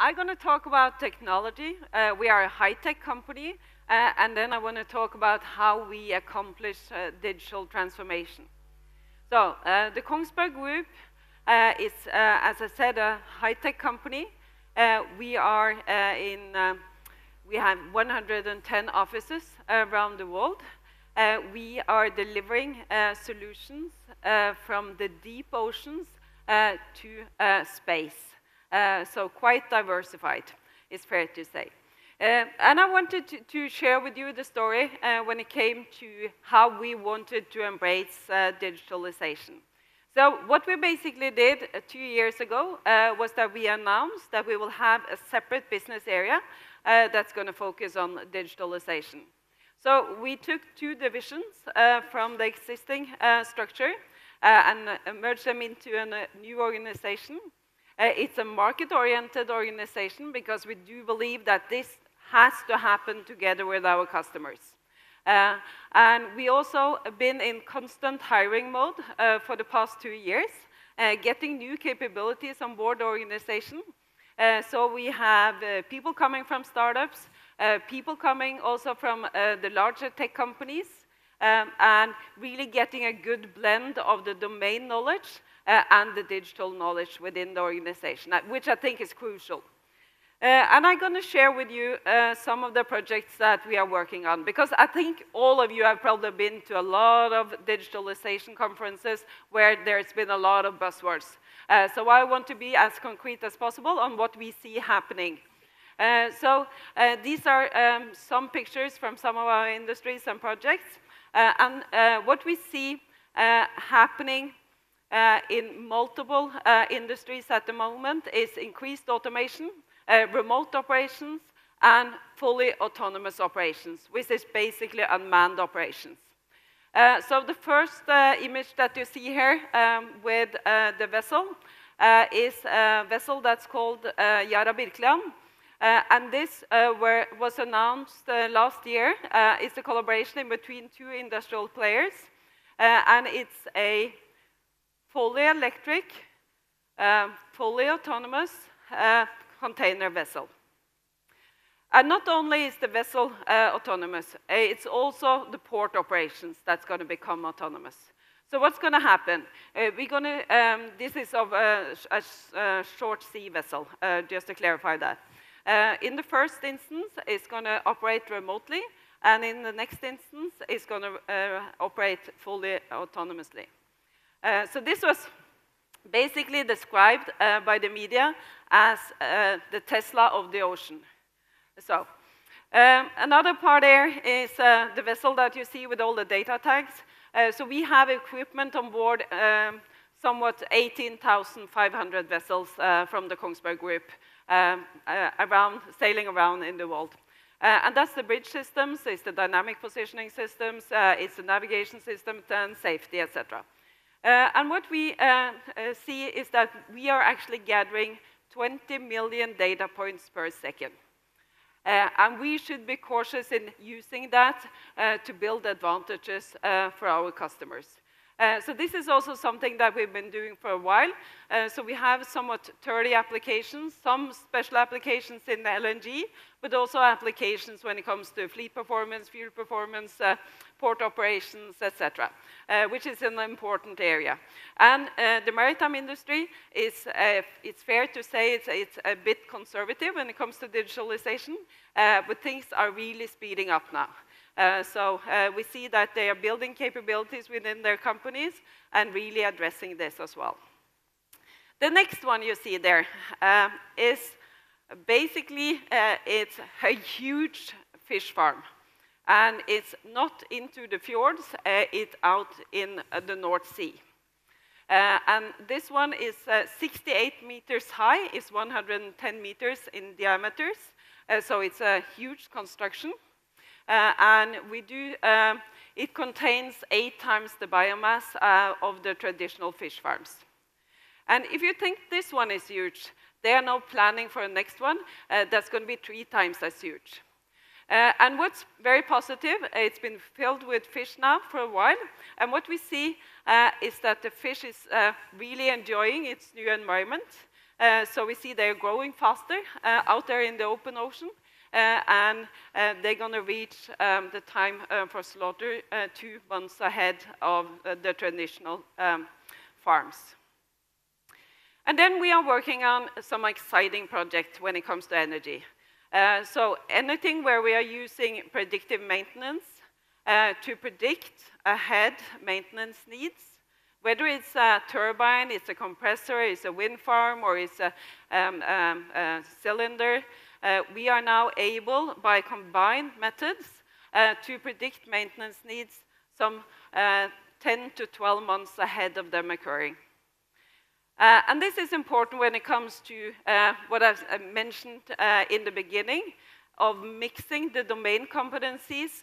I'm going to talk about technology. We are a high-tech company, and then I want to talk about how we accomplish digital transformation. So, the Kongsberg Group is, as I said, a high-tech company. We have 110 offices around the world. We are delivering solutions from the deep oceans to space. So quite diversified, it's fair to say. And I wanted to share with you the story when it came to how we wanted to embrace digitalization. So what we basically did 2 years ago was that we announced that we will have a separate business area that's going to focus on digitalization. So we took 2 divisions from the existing structure and merged them into a new organization. It's a market-oriented organization because we do believe that this has to happen together with our customers. And we also have been in constant hiring mode for the past 2 years, getting new capabilities on board the organization. So we have people coming from startups, people coming also from the larger tech companies, and really getting a good blend of the domain knowledge and the digital knowledge within the organization, which I think is crucial. And I'm going to share with you some of the projects that we are working on, because I think all of you have probably been to a lot of digitalization conferences where there's been a lot of buzzwords. So I want to be as concrete as possible on what we see happening. These are some pictures from some of our industries and projects. And what we see happening in multiple industries at the moment is increased automation, remote operations, and fully autonomous operations, which is basically unmanned operations. So the first image that you see here with the vessel is a vessel that's called Yara Birkeland. And this was announced last year. It's a collaboration in between 2 industrial players. And it's a fully electric, fully autonomous container vessel. And not only is the vessel autonomous, it's also the port operations that's going to become autonomous. So what's going to happen? This is of a short sea vessel, just to clarify that. In the first instance, it's going to operate remotely, and in the next instance, it's going to operate fully autonomously. So this was basically described by the media as the Tesla of the ocean. So another part there is the vessel that you see with all the data tags. So we have equipment on board, somewhat 18,500 vessels from the Kongsberg Group sailing around in the world. And that's the bridge systems, it's the dynamic positioning systems, it's the navigation systems, and safety, etc. And what we see is that we are actually gathering 20 million data points per second. And we should be cautious in using that to build advantages for our customers. So this is also something that we've been doing for a while. So we have somewhat 30 applications, some special applications in LNG, but also applications when it comes to fleet performance, fuel performance, port operations, etc., which is an important area. And the maritime industry is, it's fair to say, it's a bit conservative when it comes to digitalization, but things are really speeding up now. So we see that they are building capabilities within their companies and really addressing this as well. The next one you see there is basically it's a huge fish farm. And it's not into the fjords, it's out in the North Sea. And this one is 68 meters high, it's 110 meters in diameters. So it's a huge construction. And it contains 8 times the biomass of the traditional fish farms. And if you think this one is huge, they are now planning for a next one that's going to be 3 times as huge. And what's very positive, it's been filled with fish now for a while, and what we see is that the fish is really enjoying its new environment. So we see they're growing faster out there in the open ocean, and they're going to reach the time for slaughter 2 months ahead of the traditional farms. And then we are working on some exciting projects when it comes to energy. So anything where we are using predictive maintenance to predict ahead maintenance needs, whether it's a turbine, it's a compressor, it's a wind farm, or it's a cylinder, we are now able, by combined methods, to predict maintenance needs some 10 to 12 months ahead of them occurring. And this is important when it comes to what I've mentioned in the beginning of mixing the domain competencies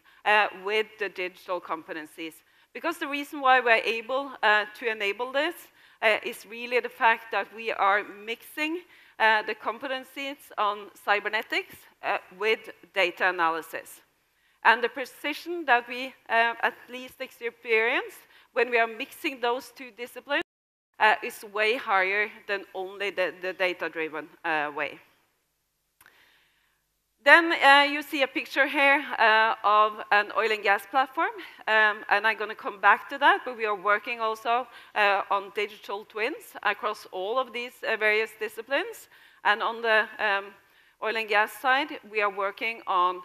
with the digital competencies. Because the reason why we're able to enable this is really the fact that we are mixing the competencies on cybernetics with data analysis. And the precision that we at least experience when we are mixing those two disciplines is way higher than only the data-driven way. Then you see a picture here of an oil and gas platform, and I'm going to come back to that, but we are working also on digital twins across all of these various disciplines. And on the oil and gas side, we are working on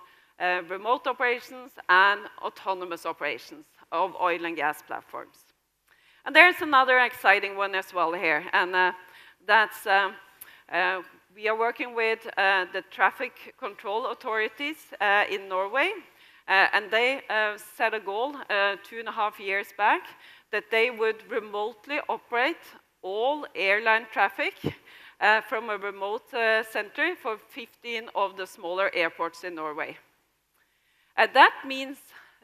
remote operations and autonomous operations of oil and gas platforms. And there's another exciting one as well here, and that's we are working with the traffic control authorities in Norway, and they set a goal 2.5 years back that they would remotely operate all airline traffic from a remote center for 15 of the smaller airports in Norway. That means,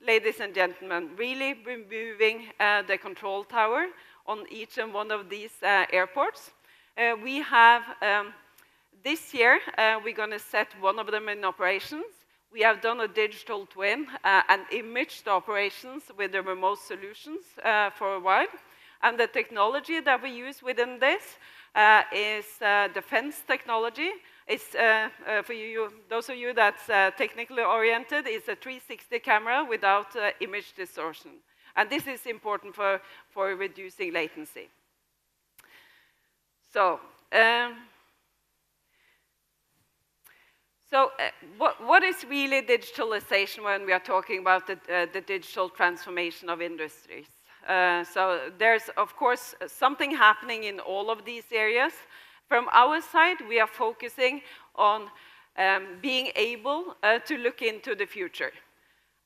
ladies and gentlemen, really removing the control tower on each and one of these airports. We have, this year, we're going to set one of them in operations. We have done a digital twin and imaged the operations with the remote solutions for a while. And the technology that we use within this is defense technology. It's, for you, those of you that's technically oriented, it's a 360 camera without image distortion. And this is important for reducing latency. So, what is really digitalization when we are talking about the digital transformation of industries? So there's, of course, something happening in all of these areas. From our side, we are focusing on being able to look into the future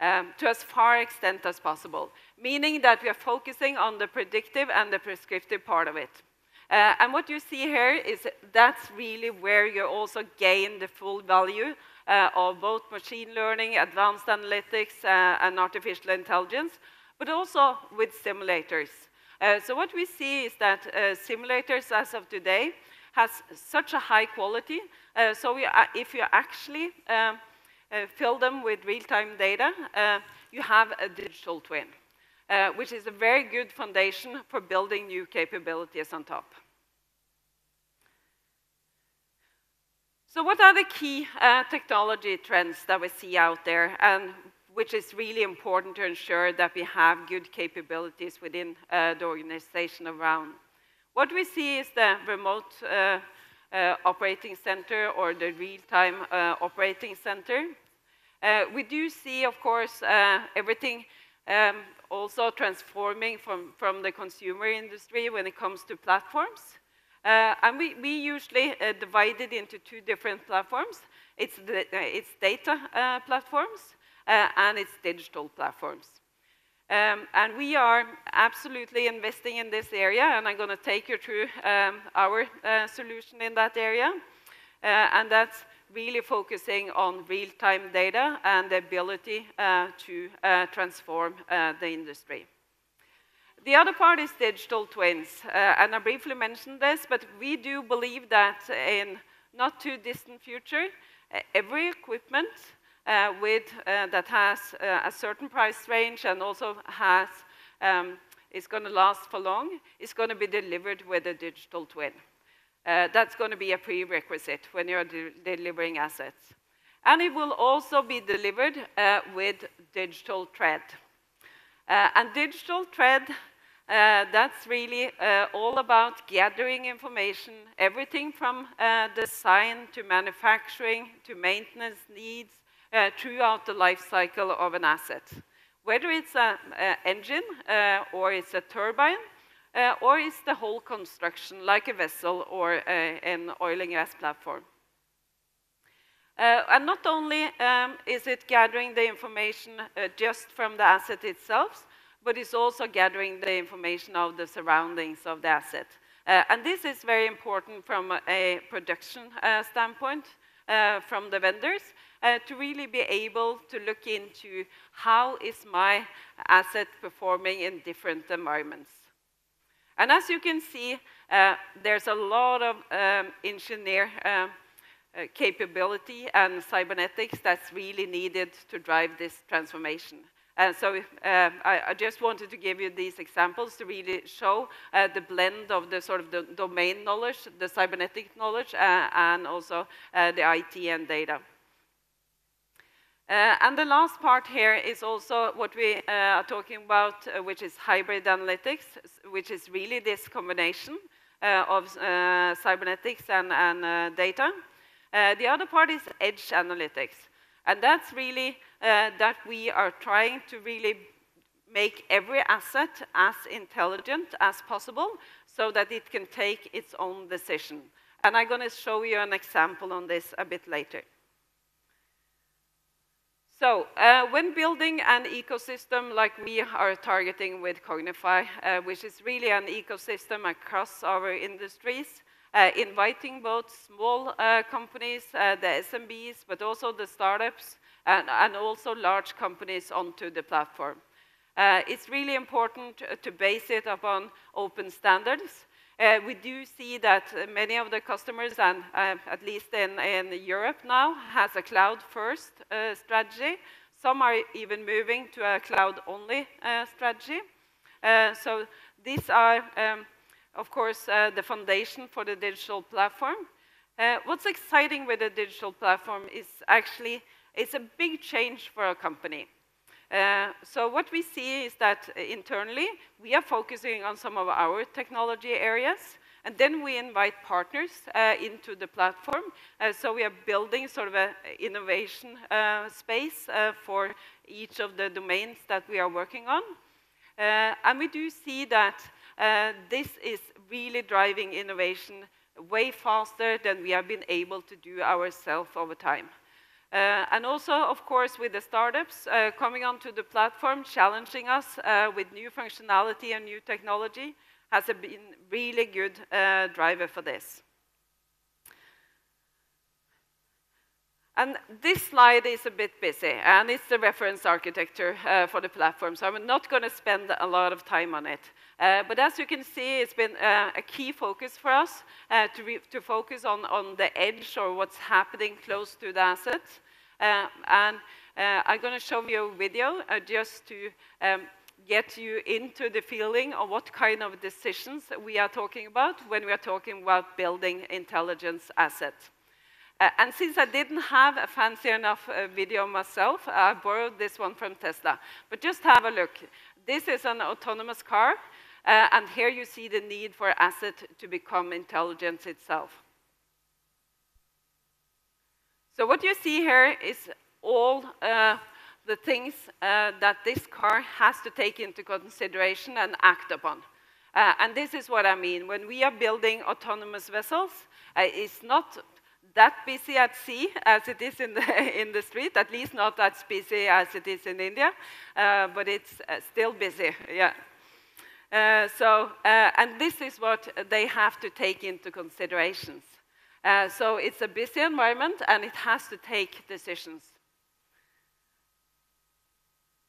to as far extent as possible, meaning that we are focusing on the predictive and the prescriptive part of it. And what you see here is that's really where you also gain the full value of both machine learning, advanced analytics, and artificial intelligence, but also with simulators. So what we see is that simulators, as of today, has such a high quality. So if you actually fill them with real-time data, you have a digital twin, which is a very good foundation for building new capabilities on top. So what are the key technology trends that we see out there, and which is really important to ensure that we have good capabilities within the organization around? What we see is the remote operating center or the real-time operating center. We do see, of course, everything also transforming from the consumer industry when it comes to platforms. And we usually divide it into two different platforms. It's data platforms and it's digital platforms. And we are absolutely investing in this area, and I'm going to take you through our solution in that area. And that's really focusing on real-time data and the ability to transform the industry. The other part is digital twins, and I briefly mentioned this, but we do believe that in not too distant future, every equipment that has a certain price range and also has is going to last for long is going to be delivered with a digital twin. That's going to be a prerequisite when you're delivering assets. And it will also be delivered with digital thread. And digital thread, that's really all about gathering information, everything from design to manufacturing to maintenance needs throughout the life cycle of an asset. Whether it's an engine or it's a turbine, or it's the whole construction, like a vessel or an oil and gas platform. And not only is it gathering the information just from the asset itself, but it's also gathering the information of the surroundings of the asset. And this is very important from a production standpoint from the vendors to really be able to look into how is my asset performing in different environments. And as you can see, there's a lot of engineer capability and cybernetics that's really needed to drive this transformation. So I just wanted to give you these examples to really show the blend of the sort of the domain knowledge, the cybernetic knowledge, and also the IT and data. And the last part here is also what we are talking about, which is hybrid analytics, which is really this combination of cybernetics and data. The other part is edge analytics. And that's really that we are trying to really make every asset as intelligent as possible so that it can take its own decision. And I'm going to show you an example on this a bit later. So when building an ecosystem like we are targeting with Conclave, which is really an ecosystem across our industries, inviting both small companies, the SMBs, but also the startups, and also large companies onto the platform. It's really important to base it upon open standards. We do see that many of the customers, and at least in Europe now, has a cloud-first strategy. Some are even moving to a cloud-only strategy. So these are, of course, the foundation for the digital platform. What's exciting with the digital platform is actually it's a big change for a company. So what we see is that internally, we are focusing on some of our technology areas, and then we invite partners into the platform. So we are building sort of an innovation space for each of the domains that we are working on. And we do see that this is really driving innovation way faster than we have been able to do ourselves over time. And also, of course, with the startups coming onto the platform, challenging us with new functionality and new technology has been really good driver for this. And this slide is a bit busy, and it's the reference architecture for the platform, so I'm not going to spend a lot of time on it. But as you can see, it's been a key focus for us to focus on the edge or what's happening close to the asset. And I'm going to show you a video just to get you into the feeling of what kind of decisions we are talking about when we are talking about building intelligence assets. And since I didn't have a fancy enough video myself, I borrowed this one from Tesla. But just have a look. This is an autonomous car, and here you see the need for asset to become intelligence itself. So what you see here is all the things that this car has to take into consideration and act upon. And this is what I mean. When we are building autonomous vessels, it's not that busy at sea as it is in the street, at least not as busy as it is in India, but it's still busy, yeah. And this is what they have to take into considerations. So it's a busy environment, and it has to take decisions.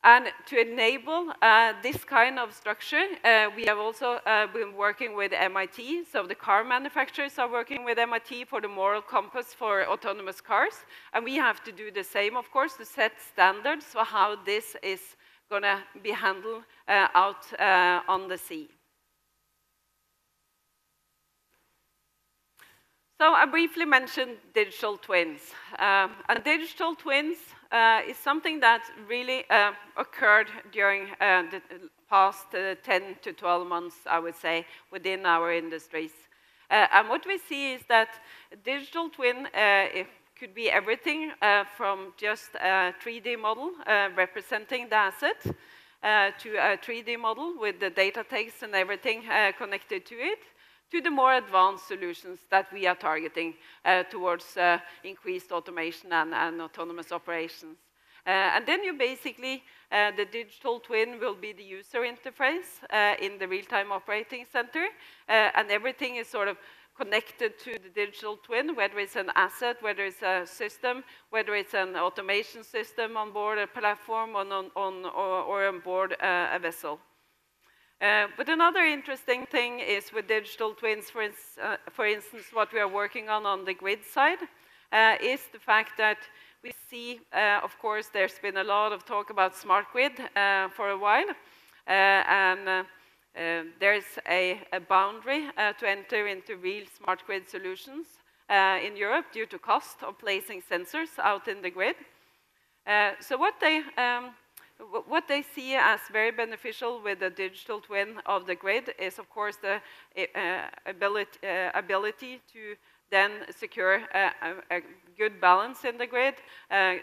And to enable this kind of structure, we have also been working with MIT. So the car manufacturers are working with MIT for the moral compass for autonomous cars. And we have to do the same, of course, to set standards for how this is going to be handled out on the sea. So I briefly mentioned digital twins. And digital twins is something that really occurred during the past 10 to 12 months, I would say, within our industries. And what we see is that a digital twin it could be everything from just a 3D model representing the asset to a 3D model with the data tags and everything connected to it, to the more advanced solutions that we are targeting towards increased automation and autonomous operations. And then you basically, the digital twin will be the user interface in the real-time operating center, and everything is sort of connected to the digital twin, whether it's an asset, whether it's a system, whether it's an automation system on board a platform or on board a vessel. But another interesting thing is with digital twins, for instance, what we are working on the grid side, is the fact that we see, of course, there's been a lot of talk about smart grid for a while, and there's a boundary to enter into real smart grid solutions in Europe due to cost of placing sensors out in the grid. So what they see as very beneficial with the digital twin of the grid is, of course, the ability to then secure a good balance in the grid,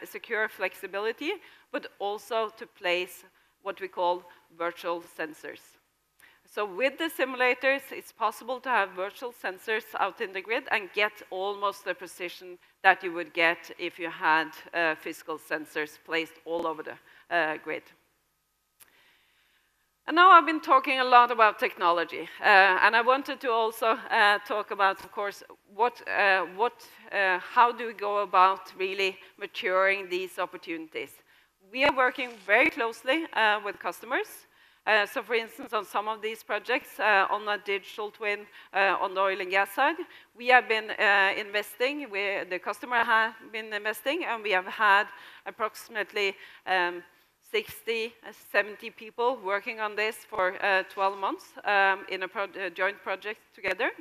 secure flexibility, but also to place what we call virtual sensors. So with the simulators, it's possible to have virtual sensors out in the grid and get almost the precision that you would get if you had physical sensors placed all over the grid. And now I've been talking a lot about technology, and I wanted to also talk about, of course, how do we go about really maturing these opportunities? We are working very closely with customers. So for instance, on some of these projects, on a digital twin on the oil and gas side, we have been investing, the customer has been investing, and we have had approximately 60, 70 people working on this for 12 months in a joint project together.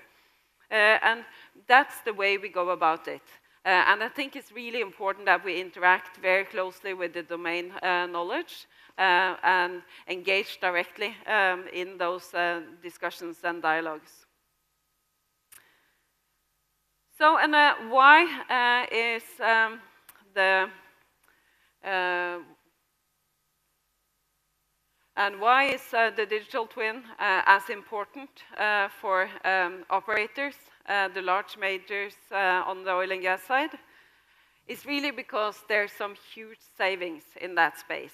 And that's the way we go about it. And I think it's really important that we interact very closely with the domain knowledge and engage directly in those discussions and dialogues. So, and why is the digital twin as important for operators, the large majors on the oil and gas side? It's really because there's some huge savings in that space.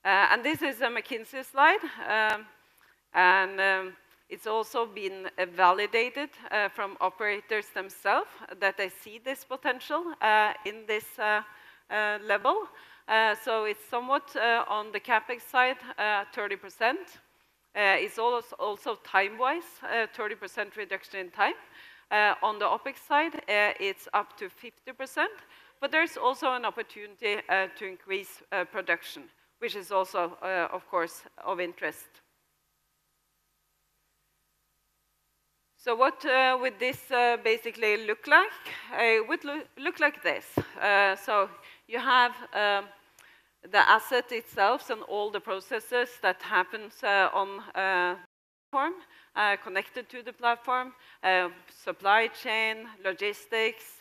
And this is a McKinsey slide, and it's also been validated from operators themselves that they see this potential in this level. So it's somewhat on the CapEx side, 30%. It's also time-wise, 30% reduction in time. On the OpEx side, it's up to 50%, but there's also an opportunity to increase production, which is also, of course, of interest. So what would this basically look like? It would look like this. So you have the asset itself and all the processes that happens on the platform, connected to the platform, supply chain, logistics,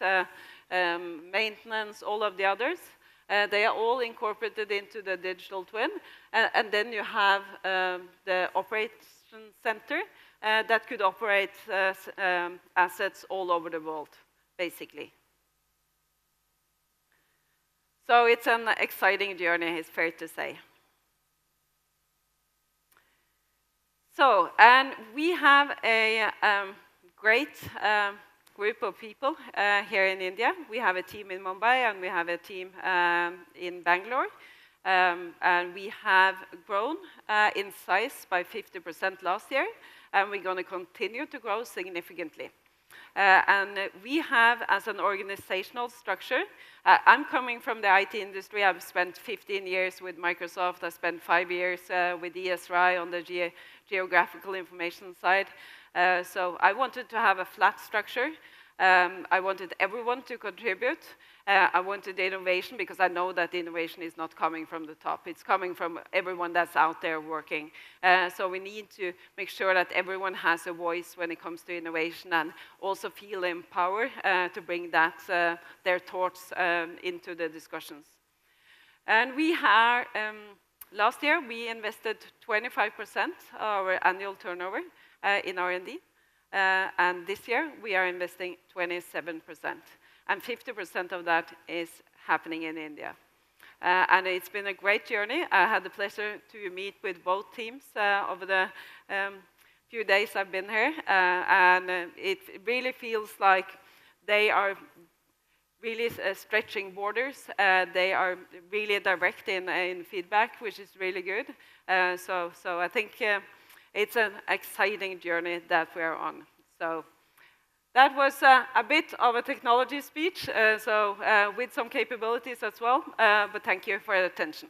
maintenance, all of the others. They are all incorporated into the digital twin. And then you have the operation center that could operate assets all over the world, basically. So it's an exciting journey, it's fair to say. So, and we have a great group of people here in India. We have a team in Mumbai and we have a team in Bangalore. And we have grown in size by 50% last year, and we're going to continue to grow significantly. And we have, as an organizational structure, I'm coming from the IT industry. I've spent 15 years with Microsoft. I spent 5 years with ESRI on the geographical information side. So I wanted to have a flat structure. I wanted everyone to contribute. I wanted innovation because I know that the innovation is not coming from the top. It's coming from everyone that's out there working. So we need to make sure that everyone has a voice when it comes to innovation and also feel empowered to bring that, their thoughts into the discussions. And we have, last year we invested 25% of our annual turnover in R&D. And this year, we are investing 27%. And 50% of that is happening in India. And it's been a great journey. I had the pleasure to meet with both teams over the few days I've been here. And it really feels like they are really stretching borders. They are really direct in feedback, which is really good. So I think it's an exciting journey that we are on. So that was a bit of a technology speech, with some capabilities as well, but thank you for your attention.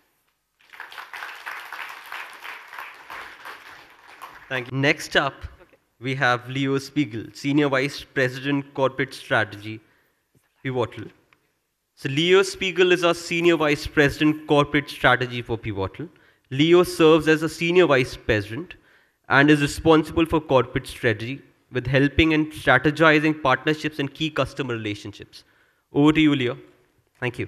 Thank you. Next up, we have Leo Spiegel, Senior Vice President, Corporate Strategy, Pivotal. So Leo Spiegel is our Senior Vice President, Corporate Strategy for Pivotal. Leo serves as a Senior Vice President and is responsible for corporate strategy with helping and strategizing partnerships and key customer relationships. Over to you, Leo. Thank you.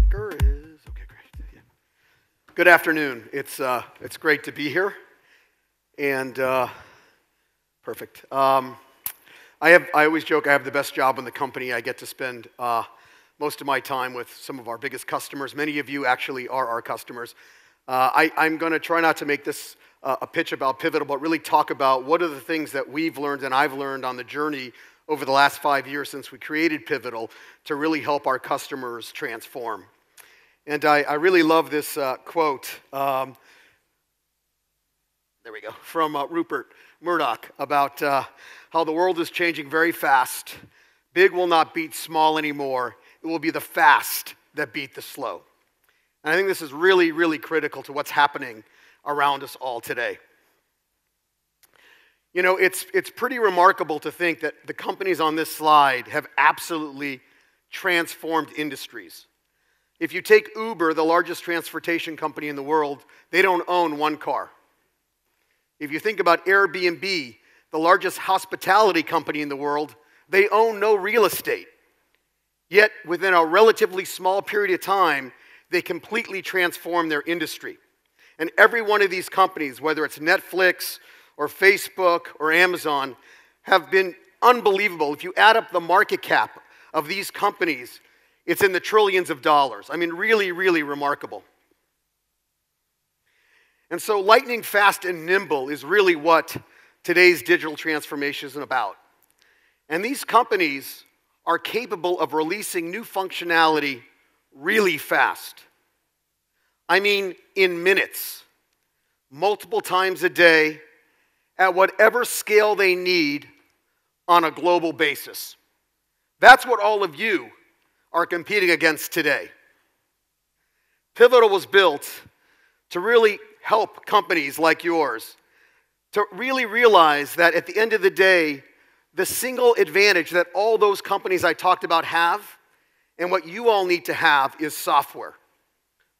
Okay, great. Yeah. Good afternoon. It's great to be here, and perfect. I always joke I have the best job in the company. I get to spend most of my time with some of our biggest customers. Many of you actually are our customers. I'm going to try not to make this a pitch about Pivotal, but really talk about what are the things that we've learned and I've learned on the journey over the last 5 years since we created Pivotal to really help our customers transform. And I really love this quote, there we go, from Rupert Murdoch about how the world is changing very fast. Big will not beat small anymore. It will be the fast that beat the slow. And I think this is really, really critical to what's happening around us all today. You know, it's pretty remarkable to think that the companies on this slide have absolutely transformed industries. If you take Uber, the largest transportation company in the world, they don't own one car. If you think about Airbnb, the largest hospitality company in the world, they own no real estate. Yet, within a relatively small period of time, they completely transform their industry. And every one of these companies, whether it's Netflix or Facebook or Amazon, have been unbelievable. If you add up the market cap of these companies, it's in the trillions of dollars. I mean, really, really remarkable. And so lightning fast and nimble is really what today's digital transformation is about. And these companies are capable of releasing new functionality really fast. I mean, in minutes, multiple times a day, at whatever scale they need on a global basis. That's what all of you are competing against today. Pivotal was built to really help companies like yours to really realize that at the end of the day, the single advantage that all those companies I talked about have, and what you all need to have, is software.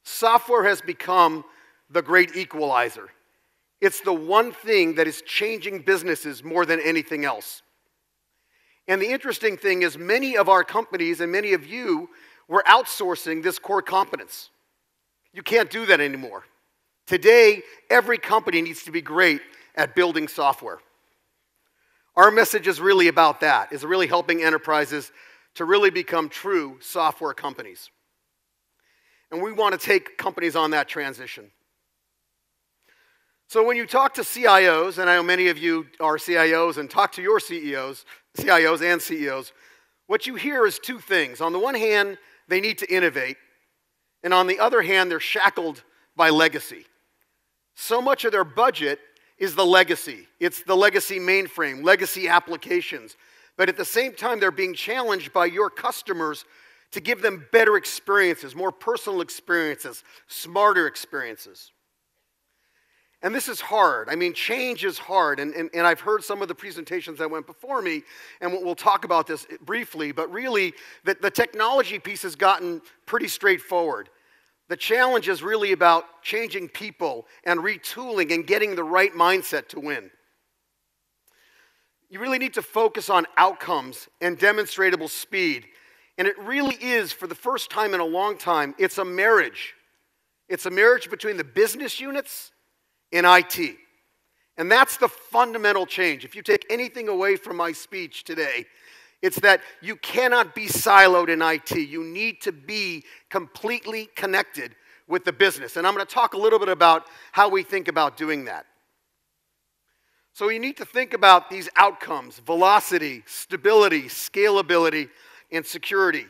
Software has become the great equalizer. It's the one thing that is changing businesses more than anything else. And the interesting thing is many of our companies and many of you were outsourcing this core competence. You can't do that anymore. Today, every company needs to be great at building software. Our message is really about that, is really helping enterprises to really become true software companies. And we want to take companies on that transition. So when you talk to CIOs, and I know many of you are CIOs and talk to your CIOs and CEOs, what you hear is two things. On the one hand, they need to innovate, and on the other hand, they're shackled by legacy. So much of their budget is the legacy. It's the legacy mainframe, legacy applications. But at the same time, they're being challenged by your customers to give them better experiences, more personal experiences, smarter experiences. And this is hard. I mean, change is hard. And I've heard some of the presentations that went before me, and we'll talk about this briefly, but really, the technology piece has gotten pretty straightforward. The challenge is really about changing people and retooling and getting the right mindset to win. You really need to focus on outcomes and demonstrable speed. And it really is, for the first time in a long time, it's a marriage. It's a marriage between the business units and IT. And that's the fundamental change. If you take anything away from my speech today, it's that you cannot be siloed in IT. You need to be completely connected with the business. And I'm going to talk a little bit about how we think about doing that. So you need to think about these outcomes: velocity, stability, scalability, and security.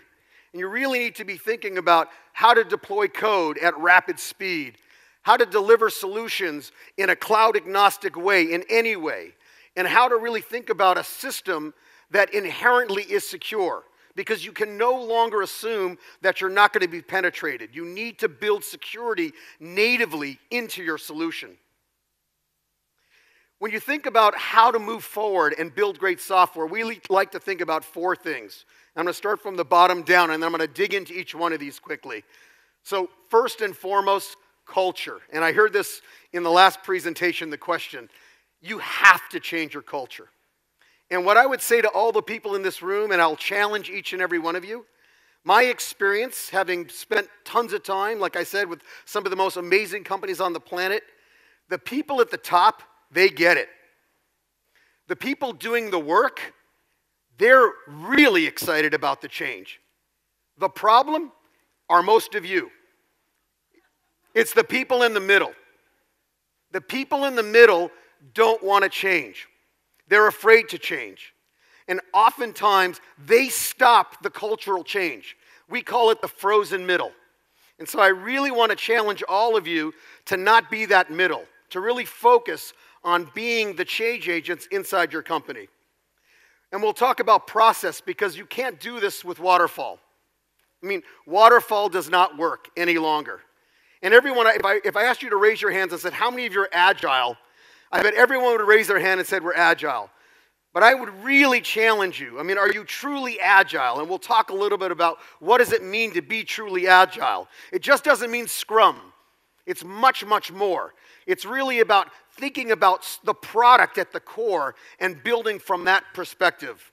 And you really need to be thinking about how to deploy code at rapid speed, how to deliver solutions in a cloud-agnostic way, in any way, and how to really think about a system that inherently is secure, because you can no longer assume that you're not going to be penetrated. You need to build security natively into your solution. When you think about how to move forward and build great software, we like to think about four things. I'm going to start from the bottom down, and then I'm going to dig into each one of these quickly. So first and foremost, culture. And I heard this in the last presentation, the question. You have to change your culture. And what I would say to all the people in this room, and I'll challenge each and every one of you, my experience, having spent tons of time, like I said, with some of the most amazing companies on the planet, the people at the top, they get it. The people doing the work, they're really excited about the change. The problem are most of you. It's the people in the middle. The people in the middle don't want to change. They're afraid to change. And oftentimes, they stop the cultural change. We call it the frozen middle. And so I really want to challenge all of you to not be that middle, to really focus on being the change agents inside your company. And we'll talk about process, because you can't do this with waterfall. I mean, waterfall does not work any longer. And everyone, if I asked you to raise your hands and said, how many of you are agile? I bet everyone would raise their hand and said, we're agile. But I would really challenge you. I mean, are you truly agile? And we'll talk a little bit about what does it mean to be truly agile. It just doesn't mean Scrum. It's much, much more. It's really about thinking about the product at the core and building from that perspective.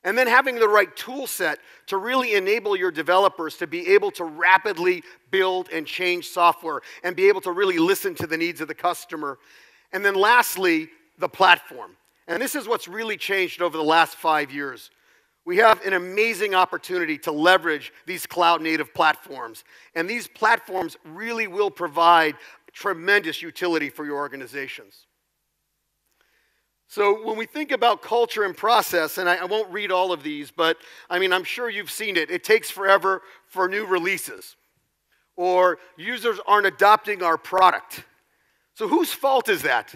And then having the right tool set to really enable your developers to be able to rapidly build and change software and be able to really listen to the needs of the customer. And then lastly, the platform. And this is what's really changed over the last 5 years. We have an amazing opportunity to leverage these cloud-native platforms. And these platforms really will provide tremendous utility for your organizations. So when we think about culture and process, and I won't read all of these, but I mean, I'm sure you've seen it. It takes forever for new releases. Or users aren't adopting our product. So whose fault is that?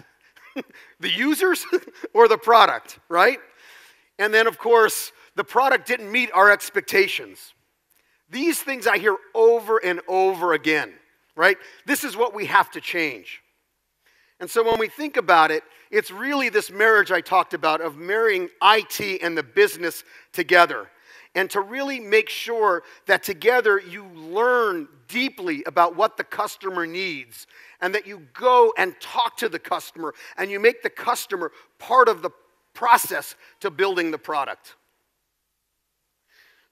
The users or the product, right? And then, of course, the product didn't meet our expectations. These things I hear over and over again, right? This is what we have to change. And so when we think about it, it's really this marriage I talked about of marrying IT and the business together. And to really make sure that together you learn deeply about what the customer needs, and that you go and talk to the customer, and you make the customer part of the process to building the product.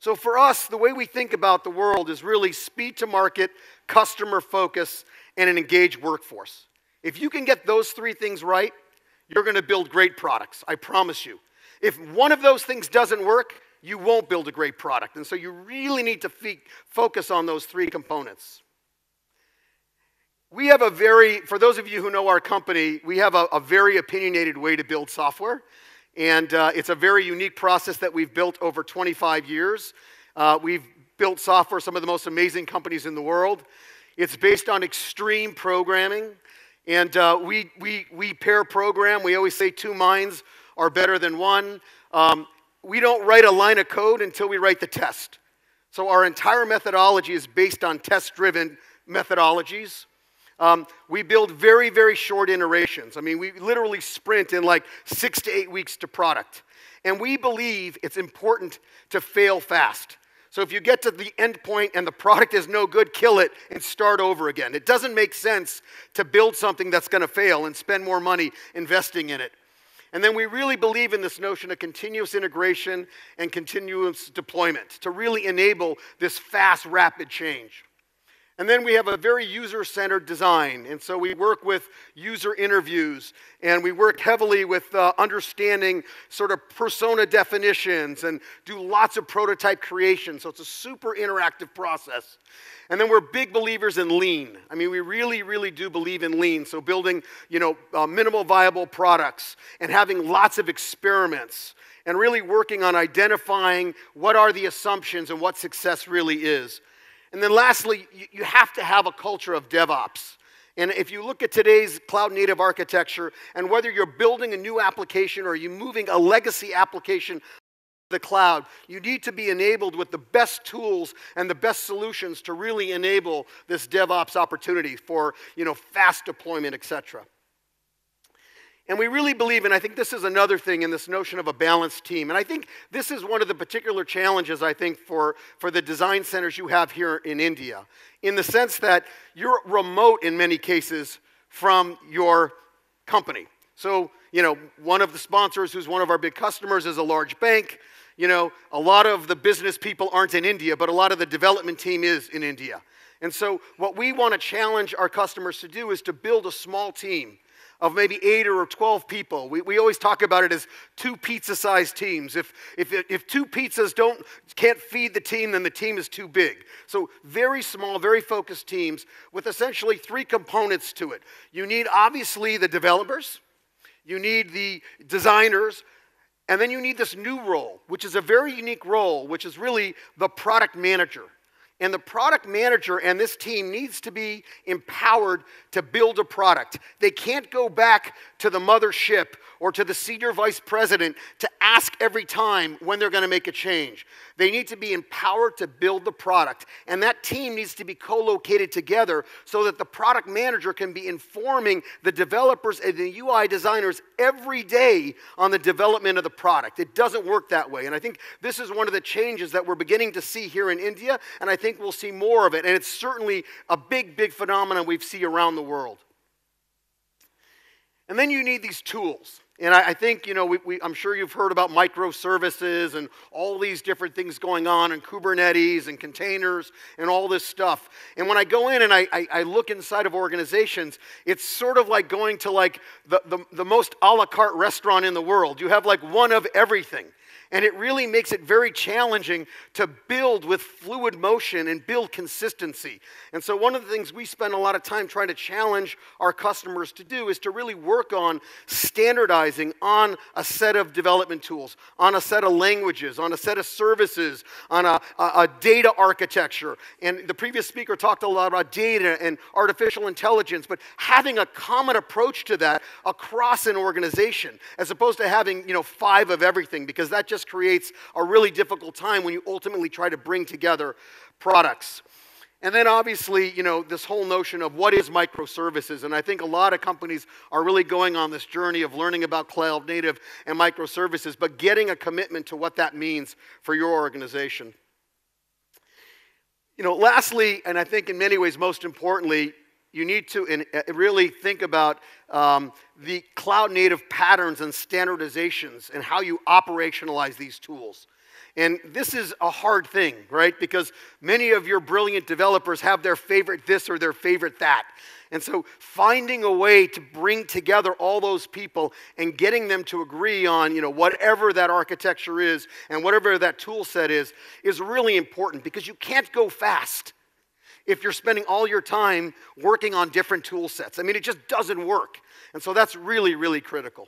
So for us, the way we think about the world is really speed to market, customer focus, and an engaged workforce. If you can get those three things right, you're going to build great products, I promise you. If one of those things doesn't work, you won't build a great product. And so you really need to focus on those three components. We have for those of you who know our company, we have a very opinionated way to build software. And it's a very unique process that we've built over 25 years. We've built software, some of the most amazing companies in the world. It's based on extreme programming. And we pair program. We always say two minds are better than one. We don't write a line of code until we write the test. So our entire methodology is based on test-driven methodologies. We build very, very short iterations. I mean, we literally sprint in like 6 to 8 weeks to product. And we believe it's important to fail fast. So if you get to the end point and the product is no good, kill it and start over again. It doesn't make sense to build something that's going to fail and spend more money investing in it. And then we really believe in this notion of continuous integration and continuous deployment to really enable this fast, rapid change. And then we have a very user-centered design. And so we work with user interviews, and we work heavily with understanding sort of persona definitions and do lots of prototype creation. So it's a super interactive process. And then we're big believers in lean. I mean, we really, really do believe in lean. So building, minimal viable products and having lots of experiments and really working on identifying what are the assumptions and what success really is. And then lastly, you have to have a culture of DevOps. And if you look at today's cloud-native architecture, and whether you're building a new application or you're moving a legacy application to the cloud, you need to be enabled with the best tools and the best solutions to really enable this DevOps opportunity for, fast deployment, etc. And we really believe, and I think this is another thing in this notion of a balanced team. And I think this is one of the particular challenges, I think, for the design centers you have here in India, in the sense that you're remote in many cases from your company. So, one of the sponsors who's one of our big customers is a large bank. A lot of the business people aren't in India, but a lot of the development team is in India. And so what we want to challenge our customers to do is to build a small team of maybe 8 or 12 people. We always talk about it as 2 pizza-sized teams. If 2 pizzas can't feed the team, then the team is too big. So very small, very focused teams with essentially 3 components to it. You need, obviously, the developers. You need the designers. And then you need this new role, which is a very unique role, which is really the product manager. And the product manager and this team needs to be empowered to build a product. They can't go back to the mothership or to the senior vice president to ask every time when they're going to make a change. They need to be empowered to build the product. And that team needs to be co-located together so that the product manager can be informing the developers and the UI designers every day on the development of the product. It doesn't work that way. And I think this is one of the changes that we're beginning to see here in India, and I think we'll see more of it. And it's certainly a big, big phenomenon we see around the world. And then you need these tools. And I think, I'm sure you've heard about microservices and all these different things going on, and Kubernetes and containers and all this stuff. And when I go in and I look inside of organizations, it's sort of like going to the most a la carte restaurant in the world. You have one of everything. And it really makes it very challenging to build with fluid motion and build consistency. And so one of the things we spend a lot of time trying to challenge our customers to do is to really work on standardizing on a set of development tools, on a set of languages, on a set of services, on a data architecture. And the previous speaker talked a lot about data and artificial intelligence, but having a common approach to that across an organization, as opposed to having 5 of everything, because that just creates a really difficult time when you ultimately try to bring together products. And then obviously, this whole notion of what is microservices. And I think a lot of companies are really going on this journey of learning about cloud native and microservices, but getting a commitment to what that means for your organization. Lastly, and I think in many ways most importantly, you need to really think about the cloud-native patterns and standardizations and how you operationalize these tools. And this is a hard thing, right? Because many of your brilliant developers have their favorite this or their favorite that. And so finding a way to bring together all those people and getting them to agree on, whatever that architecture is and whatever that tool set is really important, because you can't go fast if you're spending all your time working on different tool sets. I mean, it just doesn't work. And so that's really, really critical.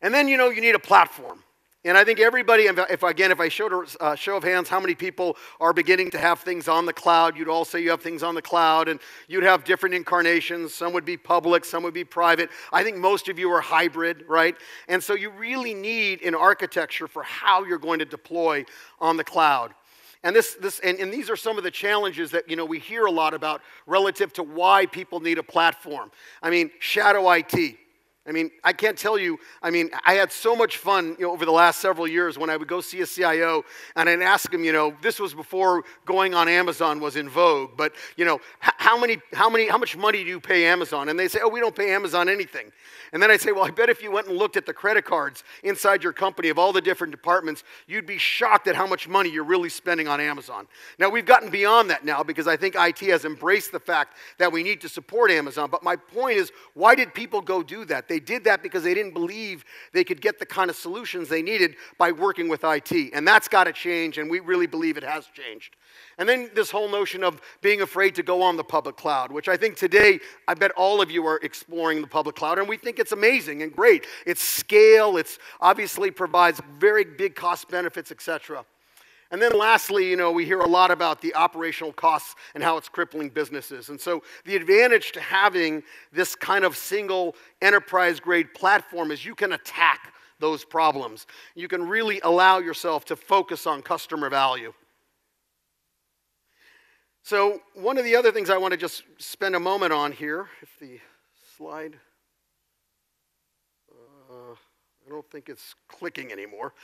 And then, you need a platform. And I think everybody, if I showed a show of hands, how many people are beginning to have things on the cloud, you'd all say you have things on the cloud, and you'd have different incarnations. Some would be public, some would be private. I think most of you are hybrid, right? And so you really need an architecture for how you're going to deploy on the cloud. And these are some of the challenges that we hear a lot about relative to why people need a platform. I mean, shadow IT. I mean, I can't tell you, I had so much fun over the last several years when I would go see a CIO and I'd ask him, this was before going on Amazon was in vogue, but how much money do you pay Amazon? And they say, oh, we don't pay Amazon anything. And then I'd say, well, I bet if you went and looked at the credit cards inside your company of all the different departments, you'd be shocked at how much money you're really spending on Amazon. Now, we've gotten beyond that now because I think IT has embraced the fact that we need to support Amazon. But my point is, why did people go do that? They did that because they didn't believe they could get the kind of solutions they needed by working with IT. And that's got to change, and we really believe it has changed. And then this whole notion of being afraid to go on the public cloud, which I think today, I bet all of you are exploring the public cloud, and we think it's amazing and great. It's scale, it's obviously provides very big cost benefits, etc. And then lastly, we hear a lot about the operational costs and how it's crippling businesses. And so the advantage to having this kind of single enterprise-grade platform is you can attack those problems. You can really allow yourself to focus on customer value. So one of the other things I want to just spend a moment on here, if the slide, I don't think it's clicking anymore.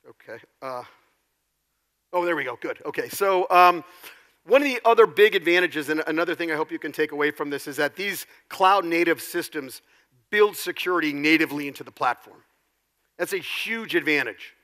Okay. Oh, there we go. Good. Okay. So one of the other big advantages, and another thing I hope you can take away from this, is that these cloud-native systems build security natively into the platform. That's a huge advantage.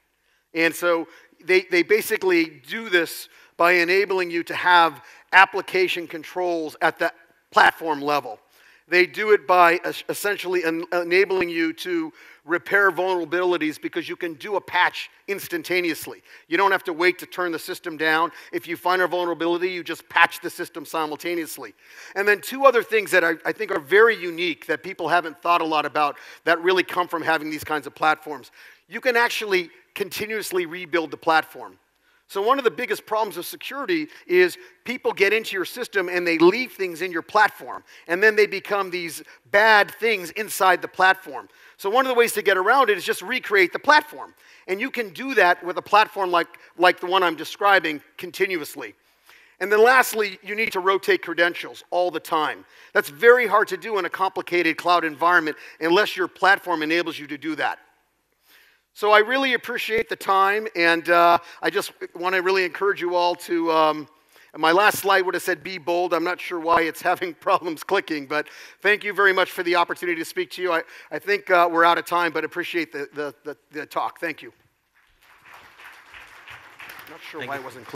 And so they basically do this by enabling you to have application controls at the platform level. They do it by essentially enabling you to repair vulnerabilities because you can do a patch instantaneously. You don't have to wait to turn the system down. If you find a vulnerability, you just patch the system simultaneously. And then two other things that I think are very unique that people haven't thought a lot about that really come from having these kinds of platforms. You can actually continuously rebuild the platform. So one of the biggest problems with security is people get into your system and they leave things in your platform. And then they become these bad things inside the platform. So one of the ways to get around it is just recreate the platform. And you can do that with a platform like the one I'm describing continuously. And then lastly, you need to rotate credentials all the time. That's very hard to do in a complicated cloud environment unless your platform enables you to do that. So I really appreciate the time, and I just want to really encourage you all to, my last slide would have said be bold. I'm not sure why it's having problems clicking, but thank you very much for the opportunity to speak to you. I think we're out of time, but appreciate the talk. Thank you. Not sure why it wasn't clicking.